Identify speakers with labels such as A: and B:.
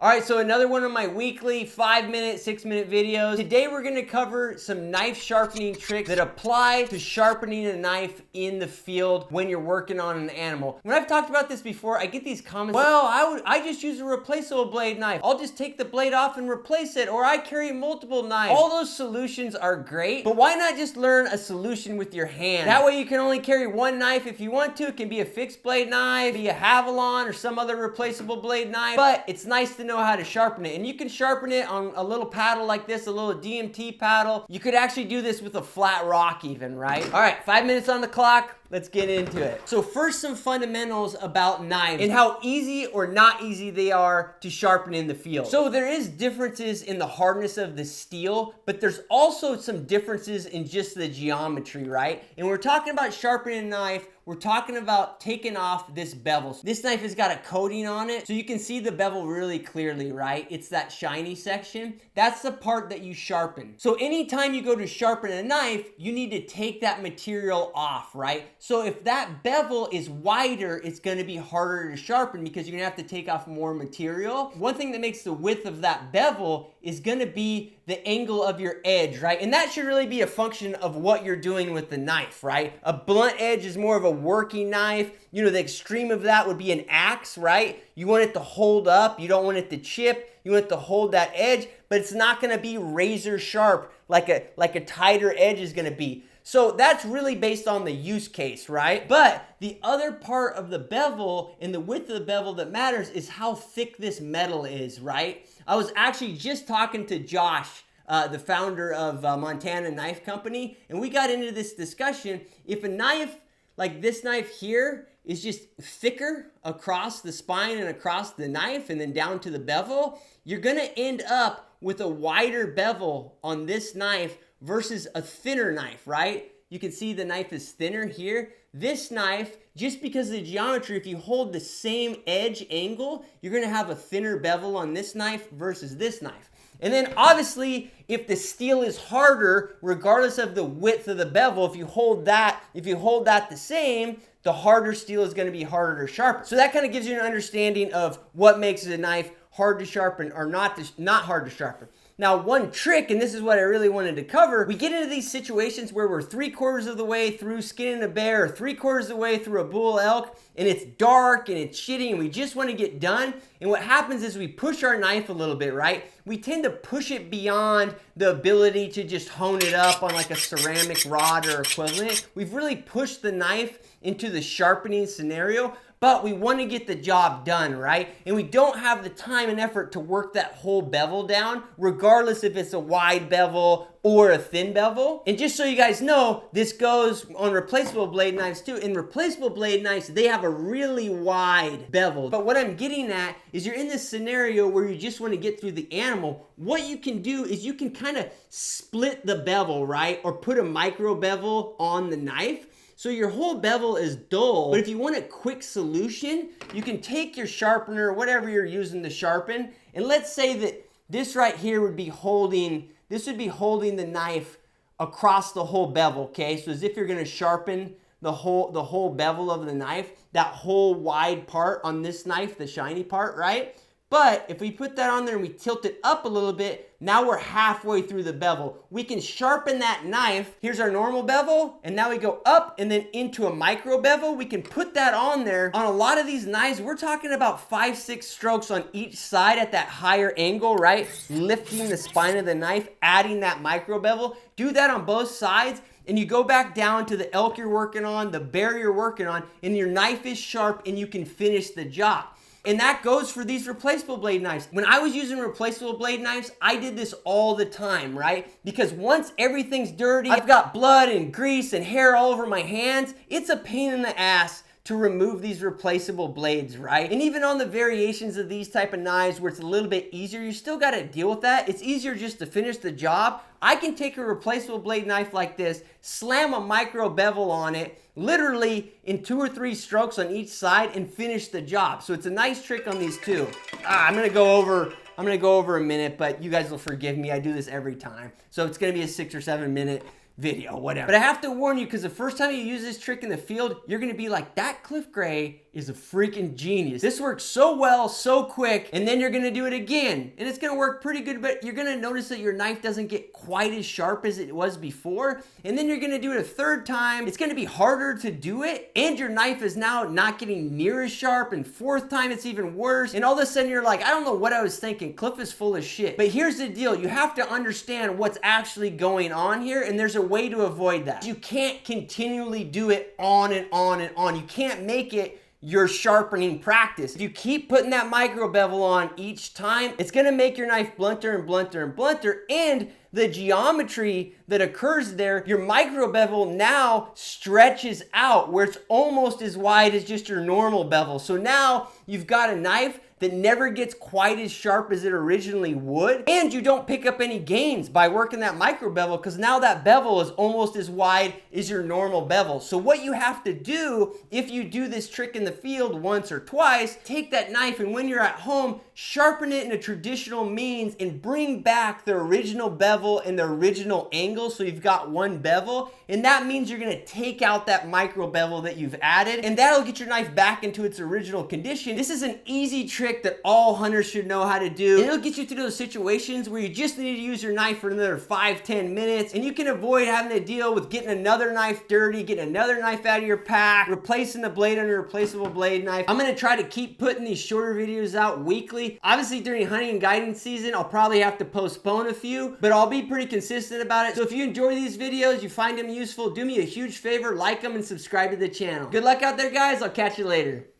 A: All right, so another one of my weekly 5-minute, 6-minute videos. Today we're gonna cover some knife sharpening tricks that apply to sharpening a knife in the field when you're working on an animal. When I've talked about this before, I get these comments, well, I just use a replaceable blade knife. I'll just take the blade off and replace it, or I carry multiple knives. All those solutions are great, but why not just learn a solution with your hand? That way you can only carry one knife if you want to. It can be a fixed blade knife, be a Havalon, or some other replaceable blade knife, but it's nice to know how to sharpen it. And you can sharpen it on a little paddle like this, a little DMT paddle. You could actually do this with a flat rock even, right? All right, 5 minutes on the clock. Let's get into it. So first, some fundamentals about knives and how easy or not easy they are to sharpen in the field. So there is differences in the hardness of the steel, but there's also some differences in just the geometry, right? And we're talking about sharpening a knife, we're talking about taking off this bevel. This knife has got a coating on it, so you can see the bevel really clearly, right? It's that shiny section. That's the part that you sharpen. So anytime you go to sharpen a knife, you need to take that material off, right? So if that bevel is wider, it's gonna be harder to sharpen because you're gonna have to take off more material. One thing that makes the width of that bevel is gonna be the angle of your edge, right? And that should really be a function of what you're doing with the knife, right? A blunt edge is more of a working knife. You know, the extreme of that would be an axe, right? You want it to hold up. You don't want it to chip. You want it to hold that edge, but it's not gonna be razor sharp like a tighter edge is gonna be. So that's really based on the use case, right? But the other part of the bevel and the width of the bevel that matters is how thick this metal is, right? I was actually just talking to Josh, the founder of Montana Knife Company, and we got into this discussion. If a knife like this knife here is just thicker across the spine and across the knife and then down to the bevel, you're gonna end up with a wider bevel on this knife versus a thinner knife, right? You can see the knife is thinner here. This knife, just because of the geometry, if you hold the same edge angle, you're gonna have a thinner bevel on this knife versus this knife. And then obviously, if the steel is harder, regardless of the width of the bevel, if you hold that the same, the harder steel is gonna be harder to sharpen. So that kind of gives you an understanding of what makes a knife hard to sharpen or not hard to sharpen. Now, one trick, and this is what I really wanted to cover, we get into these situations where we're 3/4 of the way through skinning a bear or 3/4 of the way through a bull elk, and it's dark and it's shitty and we just want to get done. And what happens is we push our knife a little bit, right? We tend to push it beyond the ability to just hone it up on like a ceramic rod or equivalent. We've really pushed the knife into the sharpening scenario, but we want to get the job done, right? And we don't have the time and effort to work that whole bevel down, regardless if it's a wide bevel or a thin bevel. And just so you guys know, this goes on replaceable blade knives too. In replaceable blade knives, they have a really wide bevel. But what I'm getting at is you're in this scenario where you just want to get through the animal. What you can do is you can kind of split the bevel, right? Or put a micro bevel on the knife. So your whole bevel is dull, but if you want a quick solution, you can take your sharpener, whatever you're using to sharpen, and let's say that this right here would be holding the knife across the whole bevel, okay? So as if you're gonna sharpen the whole bevel of the knife, that whole wide part on this knife, the shiny part, right? But if we put that on there and we tilt it up a little bit, now we're halfway through the bevel. We can sharpen that knife. Here's our normal bevel, and now we go up and then into a micro bevel. We can put that on there. On a lot of these knives, we're talking about 5-6 strokes on each side at that higher angle, right? Lifting the spine of the knife, adding that micro bevel. Do that on both sides, and you go back down to the elk you're working on, the bear you're working on, and your knife is sharp and you can finish the job. And that goes for these replaceable blade knives. When I was using replaceable blade knives, I did this all the time, right? Because once everything's dirty, I've got blood and grease and hair all over my hands, it's a pain in the ass to remove these replaceable blades, right? And even on the variations of these type of knives where it's a little bit easier, you still gotta deal with that. It's easier just to finish the job. I can take a replaceable blade knife like this, slam a micro bevel on it, literally in 2 or 3 strokes on each side and finish the job. So it's a nice trick on these too. I'm gonna go over a minute, but you guys will forgive me. I do this every time. So it's gonna be a 6 or 7 minute video, whatever. But I have to warn you, because the first time you use this trick in the field, you're gonna be like, that cliff gray is a freaking genius. This works so well, so quick, and then you're gonna do it again, and it's gonna work pretty good, but you're gonna notice that your knife doesn't get quite as sharp as it was before, and then you're gonna do it a third time. It's gonna be harder to do it, and your knife is now not getting near as sharp, and fourth time it's even worse, and all of a sudden you're like, I don't know what I was thinking. Cliff is full of shit. But here's the deal. You have to understand what's actually going on here, and there's a way to avoid that. You can't continually do it on and on and on. You can't make it your sharpening practice. If you keep putting that micro bevel on each time, it's gonna make your knife blunter and blunter and blunter, and the geometry that occurs there, your micro bevel now stretches out where it's almost as wide as just your normal bevel. So now you've got a knife that never gets quite as sharp as it originally would, and you don't pick up any gains by working that micro bevel, because now that bevel is almost as wide as your normal bevel. So what you have to do, if you do this trick in the field once or twice, take that knife, and when you're at home, sharpen it in a traditional means and bring back the original bevel and the original angle, so you've got one bevel, and that means you're gonna take out that micro bevel that you've added, and that'll get your knife back into its original condition. This is an easy trick that all hunters should know how to do. It'll get you through those situations where you just need to use your knife for another 5-10 minutes, and you can avoid having to deal with getting another knife dirty, getting another knife out of your pack, replacing the blade on your replaceable blade knife. I'm gonna try to keep putting these shorter videos out weekly. Obviously during hunting and guiding season, I'll probably have to postpone a few, but I'll be pretty consistent about it. So if you enjoy these videos, you find them useful, do me a huge favor, like them and subscribe to the channel. Good luck out there, guys. I'll catch you later.